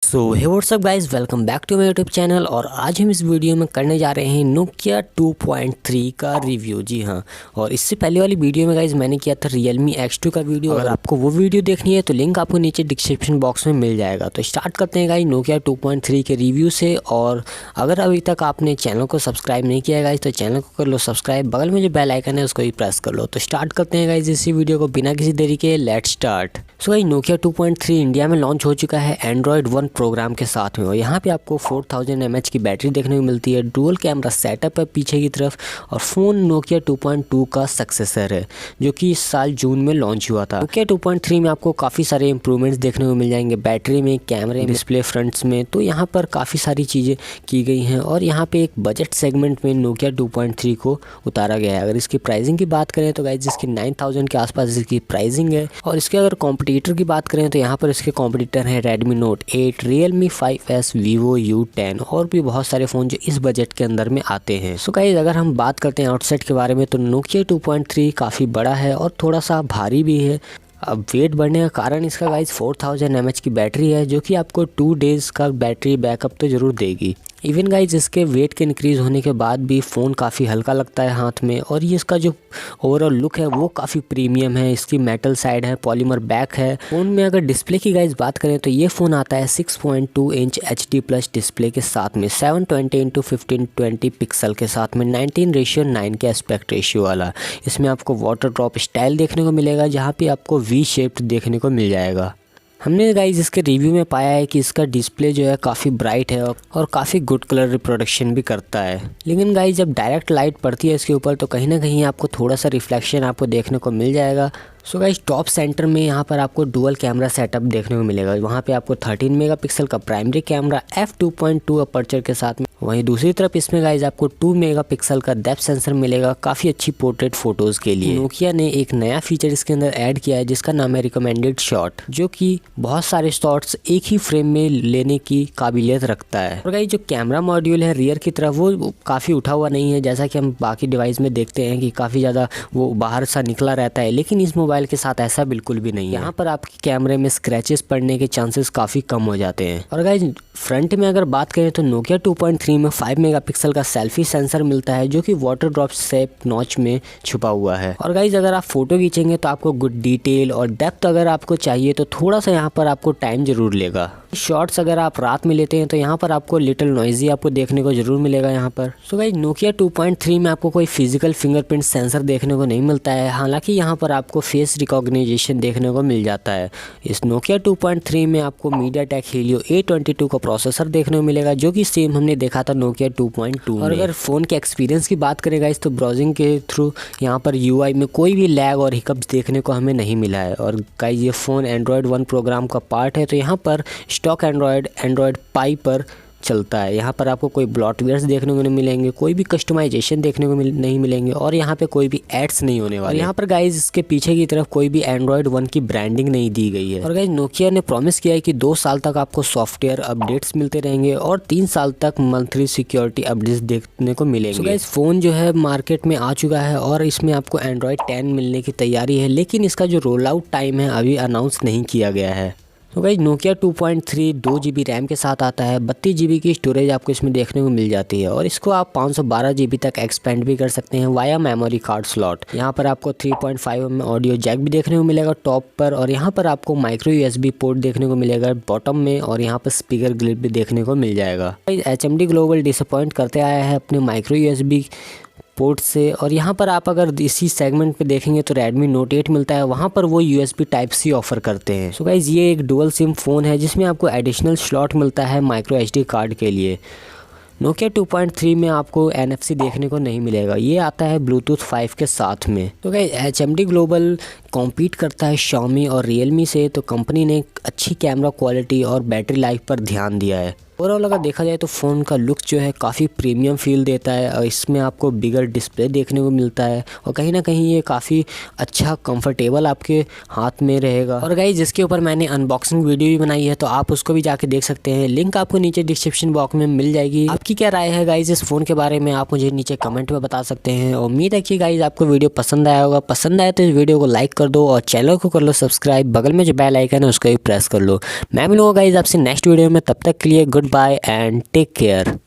So hey what's up guys, welcome back to my YouTube channel. और आज हम इस वीडियो में करने जा रहे हैं नोकिया 2.3 का रिव्यू। जी हाँ, और इससे पहले वाली वीडियो में गाइस मैंने किया था Realme X2 का वीडियो। अगर आपको वो वीडियो देखनी है तो लिंक आपको नीचे डिस्क्रिप्शन बॉक्स में मिल जाएगा। तो स्टार्ट करते हैं गाइस नोकिया 2.3 के रिव्यू से। और अगर अभी तक आपने चैनल को सब्सक्राइब नहीं किया गाइस तो चैनल को कर लो सब्सक्राइब, बगल में जो बेल आइकन है उसको भी प्रेस कर लो। तो स्टार्ट करते हैं गाइस इसी वीडियो को बिना किसी देरी के। Let's start. So guys Nokia 2.3 India में लॉन्च हो चुका है एंड्रॉयड 1 प्रोग्राम के साथ में। और यहाँ पे आपको 4000 mAh की बैटरी देखने को मिलती है। डुअल कैमरा सेटअप है पीछे की तरफ। और फ़ोन नोकिया 2.2 का सक्सेसर है जो कि इस साल जून में लॉन्च हुआ था। नोकिया 2.3 में आपको काफ़ी सारे इंप्रूवमेंट्स देखने को मिल जाएंगे, बैटरी में, कैमरे, डिस्प्ले फ्रंट्स में। तो यहाँ पर काफ़ी सारी चीज़ें की गई हैं। और यहाँ पे एक बजट सेगमेंट में नोकिया 2.3 को उतारा गया है। अगर इसकी प्राइसिंग की बात करें तो गाइस इसकी 9000 के आसपास इसकी प्राइसिंग है। और इसके अगर कॉम्पिटिटर की बात करें तो यहाँ पर इसके कॉम्पिटिटर हैं Redmi Note 8, Realme 5S, Vivo U10 और भी बहुत सारे फ़ोन जो इस बजट के अंदर में आते हैं। सो गाइस अगर हम बात करते हैं आउटसेट के बारे में तो नोकिया 2.3 काफ़ी बड़ा है और थोड़ा सा भारी भी है। अब वेट बढ़ने का कारण इसका गाइस 4000 mAh की बैटरी है जो कि आपको 2 डेज़ का बैटरी बैकअप तो ज़रूर देगी। इवन गाइज इसके वेट के इंक्रीज़ होने के बाद भी फ़ोन काफ़ी हल्का लगता है हाथ में। और ये इसका जो ओवरऑल लुक है वो काफ़ी प्रीमियम है। इसकी मेटल साइड है, पॉलीमर बैक है। फ़ोन में अगर डिस्प्ले की गाइज बात करें तो ये फ़ोन आता है 6.2 इंच HD+ डिस्प्ले के साथ में, 720x1520 पिक्सल के साथ में, 19:9 के एस्पेक्ट रेशियो वाला। इसमें आपको वाटर ड्रॉप स्टाइल देखने को मिलेगा जहाँ पे आपको V शेप्ड देखने को मिल जाएगा। हमने गाइज इसके रिव्यू में पाया है कि इसका डिस्प्ले जो है काफ़ी ब्राइट है और काफ़ी गुड कलर रिप्रोडक्शन भी करता है। लेकिन गाइज जब डायरेक्ट लाइट पड़ती है इसके ऊपर तो कहीं ना कहीं आपको थोड़ा सा रिफ्लेक्शन आपको देखने को मिल जाएगा। सो गाइज टॉप सेंटर में यहाँ पर आपको डुअल कैमरा सेटअप देखने को मिलेगा। वहाँ पे आपको 13 मेगापिक्सल का प्राइमरी कैमरा f2.2 अपर्चर के साथ में। वहीं दूसरी तरफ इसमें गाइज आपको 2 मेगापिक्सल का डेप्थ सेंसर मिलेगा काफ़ी अच्छी पोर्ट्रेट फोटोज़ के लिए। नोकिया ने एक नया फीचर इसके अंदर ऐड किया है जिसका नाम है रिकमेंडेड शॉट, जो कि बहुत सारे शॉट्स एक ही फ्रेम में लेने की काबिलियत रखता है। और गाइज जो कैमरा मॉड्यूल है रियर की तरफ वो काफ़ी उठा हुआ नहीं है जैसा कि हम बाकी डिवाइस में देखते हैं कि काफ़ी ज़्यादा वो बाहर सा निकला रहता है। लेकिन इस मोबाइल के साथ ऐसा बिल्कुल भी नहीं है। यहाँ पर आपके कैमरे में स्क्रैचेस पड़ने के चांसेस काफ़ी कम हो जाते हैं। और गाइज फ्रंट में अगर बात करें तो नोकिया 2.3 में 5 मेगापिक्सल का सेल्फी सेंसर मिलता है जो कि वाटर ड्रॉप शेप नॉच में छुपा हुआ है। और गाइज अगर आप फोटो खींचेंगे तो आपको गुड डिटेल और डेप्थ अगर आपको चाहिए तो थोड़ा सा यहाँ पर आपको टाइम जरूर लेगा। शॉट्स अगर आप रात में लेते हैं तो यहाँ पर आपको लिटिल नॉइजी आपको देखने को जरूर मिलेगा यहाँ पर। सो गाइज नोकिया 2.3 में आपको कोई फिजिकल फिंगरप्रिंट सेंसर देखने को नहीं मिलता है। हालांकि यहाँ पर आपको फेस रिकॉग्निशन देखने को मिल जाता है। इस नोकिया 2.3 में आपको MediaTek Helio A22 का प्रोसेसर देखने को मिलेगा जो कि सेम हमने देखा था नोकिया 2.2 में। और अगर फ़ोन के एक्सपीरियंस की बात करें गाइस तो ब्राउजिंग के थ्रू यहाँ पर UI में कोई भी लैग और हिकअप्स देखने को हमें नहीं मिला है। और गाइस ये फ़ोन एंड्रॉयड 1 प्रोग्राम का पार्ट है तो यहाँ पर स्टॉक एंड्रॉयड पाई पर चलता है। यहाँ पर आपको कोई ब्लॉटवेयर्स देखने को नहीं मिलेंगे, कोई भी कस्टमाइजेशन देखने को नहीं मिलेंगे और यहाँ पे कोई भी एड्स नहीं होने वाले। और यहाँ पर गाइज इसके पीछे की तरफ कोई भी एंड्रॉयड 1 की ब्रांडिंग नहीं दी गई है। और गाइज नोकिया ने प्रॉमिस किया है कि 2 साल तक आपको सॉफ्टवेयर अपडेट्स मिलते रहेंगे और 3 साल तक मंथली सिक्योरिटी अपडेट्स देखने को मिलेंगे। तो गाइज फ़ोन जो है मार्केट में आ चुका है और इसमें आपको एंड्रॉयड 10 मिलने की तैयारी है। लेकिन इसका जो रोल आउट टाइम है अभी अनाउंस नहीं किया गया है। तो गाइज नोकिया 2.3 2 GB रैम के साथ आता है। 32 GB की स्टोरेज आपको इसमें देखने को मिल जाती है। और इसको आप 512 GB तक एक्सपेंड भी कर सकते हैं वाया मेमोरी कार्ड स्लॉट। यहाँ पर आपको 3.5 mm ऑडियो जैक भी देखने को मिलेगा टॉप पर। और यहाँ पर आपको माइक्रो USB पोर्ट देखने को मिलेगा बॉटम में। और यहाँ पर स्पीकर ग्रिल भी देखने को मिल जाएगा। HMD ग्लोबल डिसअपॉइंट करते आया है अपने माइक्रो USB पोर्ट से। और यहाँ पर आप अगर इसी सेगमेंट पे देखेंगे तो Redmi Note 8 मिलता है, वहाँ पर वो USB Type-C ऑफर करते हैं। सो गाइज ये एक डुअल सिम फ़ोन है जिसमें आपको एडिशनल स्लॉट मिलता है माइक्रो SD कार्ड के लिए। नोकिया 2.3 में आपको NFC देखने को नहीं मिलेगा, ये आता है Bluetooth 5 के साथ में। तो गाइज HMD ग्लोबल कॉम्पीट करता है Xiaomi और Realme से, तो कंपनी ने अच्छी कैमरा क्वालिटी और बैटरी लाइफ पर ध्यान दिया है। ओवरऑल अगर देखा जाए तो फ़ोन का लुक जो है काफ़ी प्रीमियम फील देता है और इसमें आपको बिगर डिस्प्ले देखने को मिलता है और कहीं ना कहीं ये काफ़ी अच्छा कंफर्टेबल आपके हाथ में रहेगा। और गाइस जिसके ऊपर मैंने अनबॉक्सिंग वीडियो भी बनाई है तो आप उसको भी जाके देख सकते हैं, लिंक आपको नीचे डिस्क्रिप्शन बॉक्स में मिल जाएगी। आपकी क्या राय है गाइस इस फ़ोन के बारे में, आप मुझे नीचे कमेंट में बता सकते हैं। उम्मीद है कि गाइस आपको वीडियो पसंद आया होगा। पसंद आया तो इस वीडियो को लाइक कर दो और चैनल को कर लो सब्सक्राइब, बगल में जो बेल आइकन है उसको भी प्रेस कर लो। मैं मिलूंगा गाइस आपसे नेक्स्ट वीडियो में, तब तक के लिए goodbye and take care.